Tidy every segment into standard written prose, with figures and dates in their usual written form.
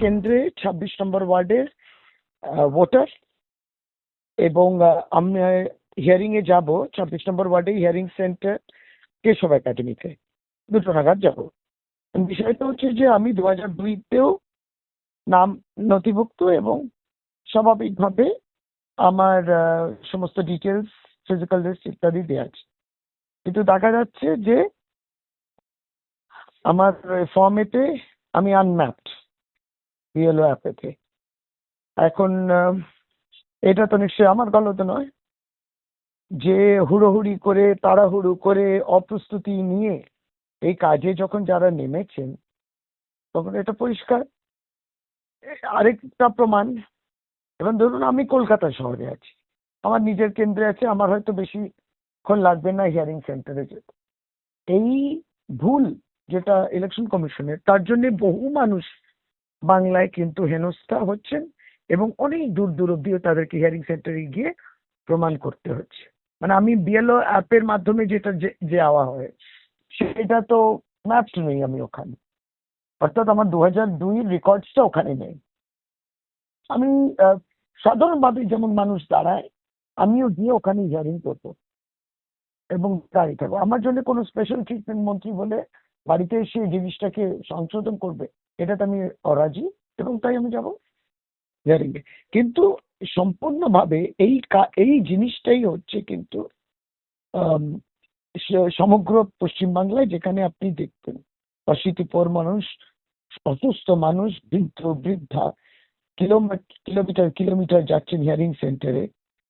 কেন্দ্রে ২৬ নম্বর ওয়ার্ডের ভোটার, এবং আমি হিয়ারিং এ যাব ২৬ নম্বর ওয়ার্ডে হিয়ারিং সেন্টার কেশব একাডেমিতে ২টো নাগাদ যাব। বিষয়টা হচ্ছে যে আমি ২০০২তেও নাম নথিভুক্ত এবং স্বাভাবিকভাবে আমার সমস্ত ডিটেলস, ফিজিক্যাল লিস্ট ইত্যাদি দেওয়া আছে, কিন্তু দেখা যাচ্ছে যে আমার ফর্মেতে আমি আনম্যাপড বিএলও অ্যাপেতে। এখন এটা তো নিশ্চয়ই আমার গলত নয় যে হুড়োহুড়ি করে তাড়াহুড়ো করে অপ্রস্তুতি নিয়ে এই কাজে যখন যারা নেমেছেন তখন এটা পরিষ্কার। আরেকটা প্রমাণ, এবার ধরুন আমি কলকাতা শহরে আছি, আমার নিজের কেন্দ্রে আছে, আমার হয়তো বেশিক্ষণ লাগবে না হিয়ারিং সেন্টারে যেতে। এই ভুল যেটা ইলেকশন কমিশনের, তার জন্য বহু মানুষ বাংলায় কিন্তু হেনস্থা হচ্ছেন এবং অনেক দূর দূর অব্দিও তাদেরকে হিয়ারিং সেন্টারে গিয়ে প্রমাণ করতে হচ্ছে। মানে আমি বিএলও অ্যাপের মাধ্যমে যেটা যাওয়া হয় সেটা তো ম্যাপড নেই আমি ওখানে, অর্থাৎ আমার ২০০২ রেকর্ডসটা ওখানে নেই। আমি সাধারণভাবে যেমন মানুষ দাঁড়ায় আমিও গিয়ে ওখানে হিয়ারিং করবো এবং দাঁড়িয়ে থাকবো। আমার জন্য কোনো স্পেশাল ট্রিটমেন্ট মন্ত্রী বলে বাড়িতে এসে এই জিনিসটাকে সংশোধন করবে, এটাতে আমি অরাজি, এবং তাই আমি যাব হিয়ারিং এ। কিন্তু সম্পূর্ণভাবে এই জিনিসটাই হচ্ছে কিন্তু সমগ্র পশ্চিমবাংলায়, যেখানে আপনি দেখবেন অশীতিপর মানুষ, অসুস্থ মানুষ, বৃদ্ধ বৃদ্ধা কিলোমিটার কিলোমিটার যাচ্ছেন হিয়ারিং সেন্টারে।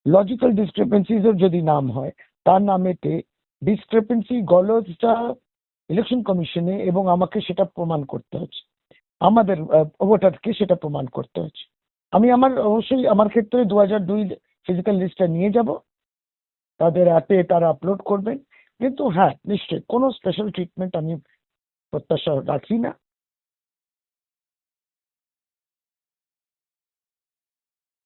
লজিক্যাল ডিসক্রিপেন্সিজের যদি নাম হয়, তার নামেতে ডিসক্রিপেন্সি গলজটা ইলেকশন কমিশনে, এবং আমাকে সেটা প্রমাণ করতে হচ্ছে, আমাদের ভোটারকে সেটা প্রমাণ করতে হচ্ছে। আমি অবশ্যই আমার ক্ষেত্রে ২০০২ ফিজিক্যাল লিস্টটা নিয়ে যাব, তাদের অ্যাপে তারা আপলোড করবেন। কিন্তু হ্যাঁ, নিশ্চয়ই কোনো স্পেশাল ট্রিটমেন্ট আমি প্রত্যাশা রাখি না।